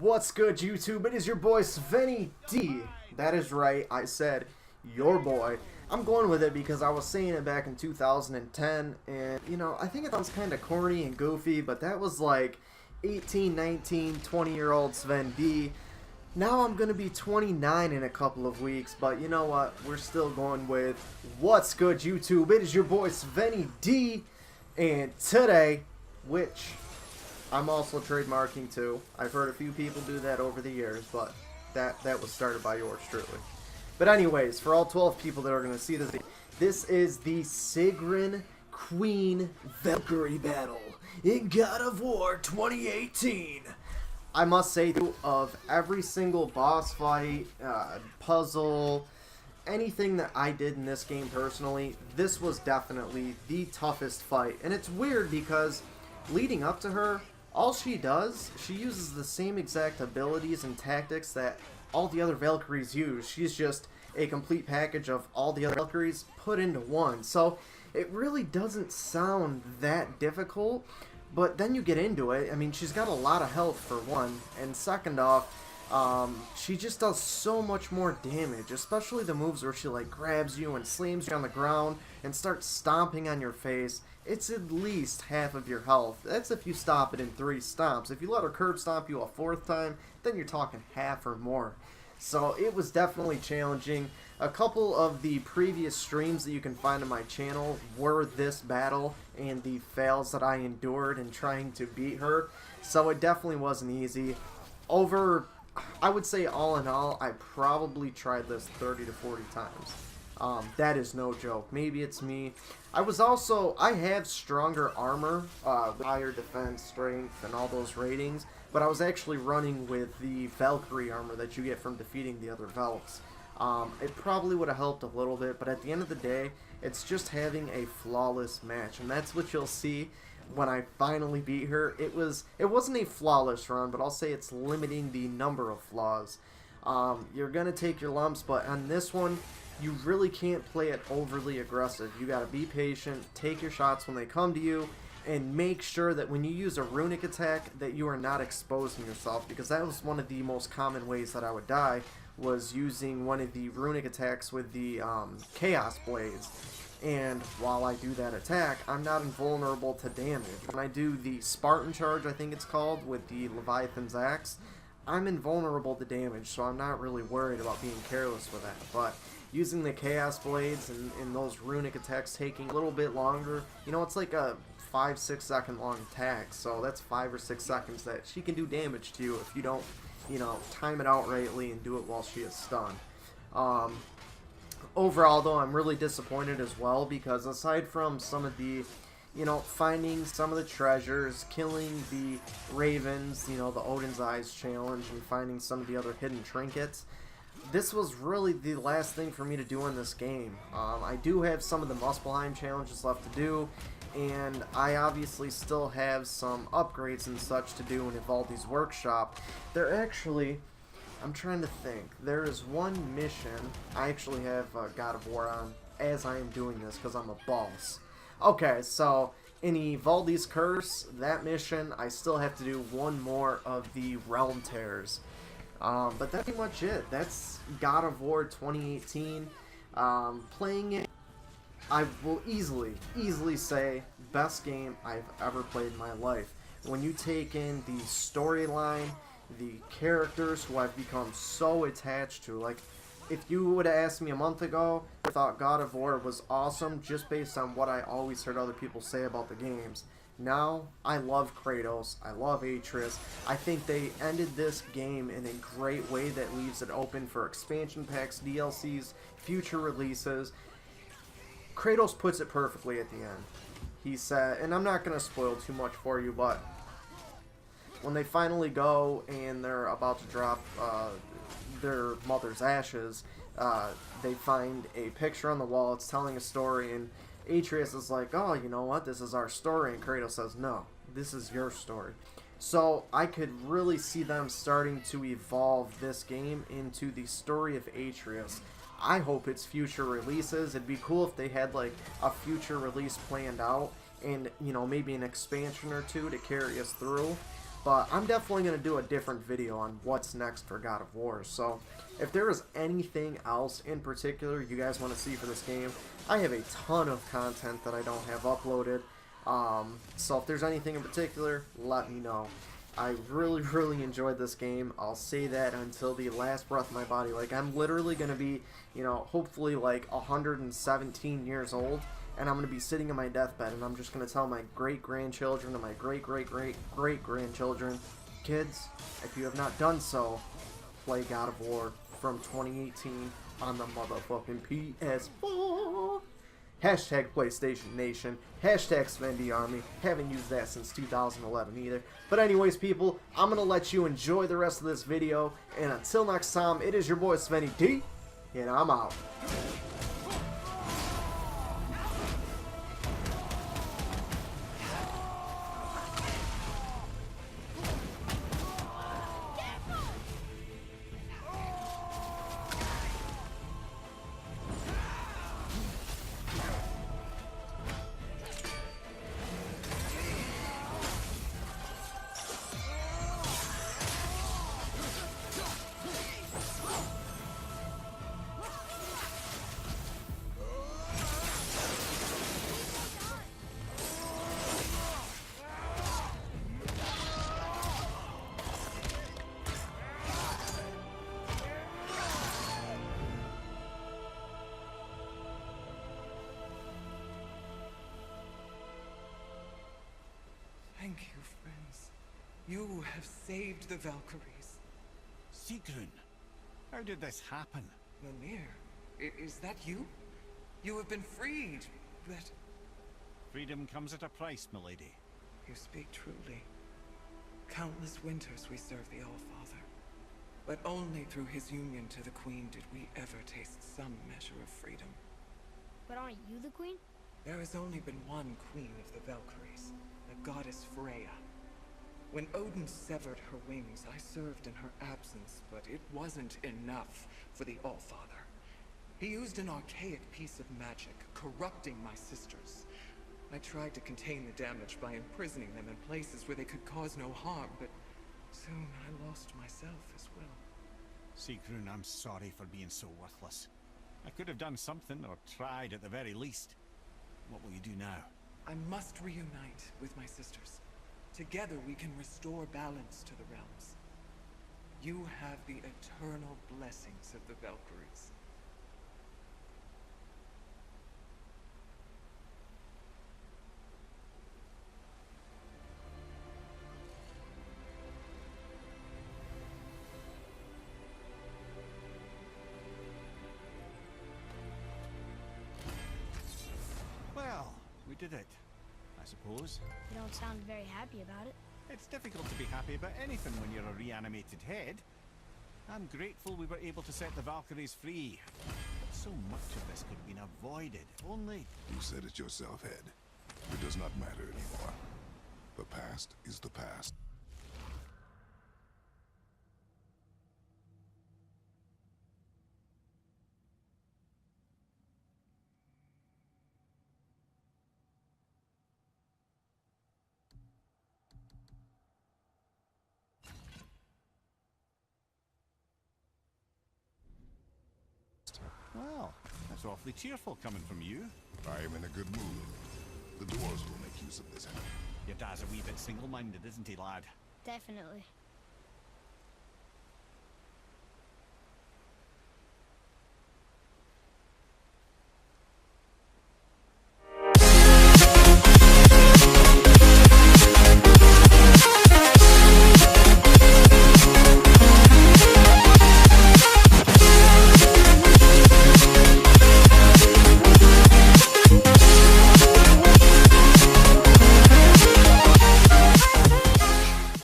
What's good, YouTube? It is your boy Svenny-D. That is right, I said your boy. I'm going with it because I was saying it back in 2010, and you know, I think it sounds kind of corny and goofy, but that was like 18, 19, 20-year-old Sven-D. Now I'm going to be 29 in a couple of weeks, but you know what? We're still going with what's good, YouTube? It is your boy Svenny-D, and today, which I'm also trademarking too. I've heard a few people do that over the years, but that was started by yours truly. But anyways, for all 12 people that are going to see this is the Sigrun Queen Valkyrie battle in God of War 2018. I must say, of every single boss fight, puzzle, anything that I did in this game personally, this was definitely the toughest fight. And it's weird because leading up to her, all she does, she uses the same exact abilities and tactics that all the other Valkyries use. She's just a complete package of all the other Valkyries put into one. So it really doesn't sound that difficult, but then you get into it. I mean, she's got a lot of health for one, and second off, she just does so much more damage, especially the moves where she like grabs you and slams you on the ground and starts stomping on your face. It's at least half of your health. That's if you stop it in 3 stomps. If you let her curb stomp you a 4th time, then you're talking half or more. So it was definitely challenging. A couple of the previous streams that you can find on my channel were this battle and the fails that I endured in trying to beat her. So it definitely wasn't easy. I would say all in all, I probably tried this 30 to 40 times. That is no joke. Maybe it's me. I have stronger armor, with higher defense, strength, and all those ratings, but I was actually running with the Valkyrie Armor that you get from defeating the other Valks. It probably would have helped a little bit, but at the end of the day, it's just having a flawless match, and that's what you'll see when I finally beat her. It wasn't a flawless run, but I'll say it's limiting the number of flaws. You're gonna take your lumps, but on this one, you really can't play it overly aggressive. You gotta be patient, take your shots when they come to you, and make sure that when you use a runic attack that you are not exposing yourself, because that was one of the most common ways that I would die, was using one of the runic attacks with the Chaos Blades. And while I do that attack, I'm not invulnerable to damage. When I do the Spartan Charge, I think it's called, with the Leviathan's axe, I'm invulnerable to damage, so I'm not really worried about being careless with that. But using the Chaos Blades and those runic attacks taking a little bit longer, you know, it's like a 5-6 second long attack, so that's 5 or 6 seconds that she can do damage to you if you don't, you know, time it out rightly and do it while she is stunned. Overall, though, I'm really disappointed as well, because aside from some of the, you know, finding some of the treasures, killing the ravens, you know, the Odin's Eyes challenge, and finding some of the other hidden trinkets, this was really the last thing for me to do in this game. I do have some of the Muspelheim challenges left to do, and I obviously still have some upgrades and such to do in Ivaldi's workshop. I'm trying to think. There is one mission. I actually have God of War on as I am doing this because I'm a boss. Okay, so in Ivaldi's Curse, that mission, I still have to do one more of the Realm Tears. But that's pretty much it. That's God of War 2018. Playing it, I will easily say, best game I've ever played in my life. When you take in the storyline, the characters who I've become so attached to, like, if you would have asked me a month ago, I thought God of War was awesome just based on what I always heard other people say about the games. Now, I love Kratos, I love Atreus. I think they ended this game in a great way that leaves it open for expansion packs, DLCs, future releases. Kratos puts it perfectly at the end. He said, and I'm not going to spoil too much for you, but when they finally go and they're about to drop their mother's ashes, they find a picture on the wall. It's telling a story, and Atreus is like, oh, you know what, this is our story, and Kratos says, no, this is your story. So I could really see them starting to evolve this game into the story of Atreus. I hope it's future releases. It'd be cool if they had like a future release planned out, and you know, maybe an expansion or two to carry us through. But I'm definitely going to do a different video on what's next for God of War. So if there is anything else in particular you guys want to see for this game, I have a ton of content that I don't have uploaded. So if there's anything in particular, let me know. I really, really enjoyed this game. I'll say that until the last breath of my body. Like, I'm literally going to be, you know, hopefully like 117 years old, and I'm going to be sitting in my deathbed, and I'm just going to tell my great-grandchildren and my great-great-great-great-grandchildren, kids, if you have not done so, play God of War from 2018 on the motherfucking PS4. Hashtag PlayStation Nation. Hashtag Svenny-D Army. Haven't used that since 2011 either. But anyways, people, I'm going to let you enjoy the rest of this video. And until next time, it is your boy Svenny-D, and I'm out. Thank you, friends. You have saved the Valkyries. Sigrun, how did this happen? Mimir, is that you? You have been freed, but... Freedom comes at a price, milady. You speak truly. Countless winters we served the All-Father. But only through his union to the Queen did we ever taste some measure of freedom. But aren't you the queen? There has only been one Queen of the Valkyries, the goddess Freya. When Odin severed her wings, I served in her absence, but it wasn't enough for the All-Father. He used an archaic piece of magic, corrupting my sisters. I tried to contain the damage by imprisoning them in places where they could cause no harm, but soon I lost myself as well. Sigrun, I'm sorry for being so worthless. I could have done something, or tried at the very least. What will you do now? I must reunite with my sisters. Together we can restore balance to the realms. You have the eternal blessings of the Valkyries. Well, we did it, I suppose. You don't sound very happy about it. It's difficult to be happy about anything when you're a reanimated head. I'm grateful we were able to set the Valkyries free. But so much of this could have been avoided, only... You said it yourself, Head. It does not matter anymore. The past is the past. Well, that's awfully cheerful coming from you. I am in a good mood. The dwarves will make use of this. Your dad's a wee bit single-minded, isn't he, lad? Definitely.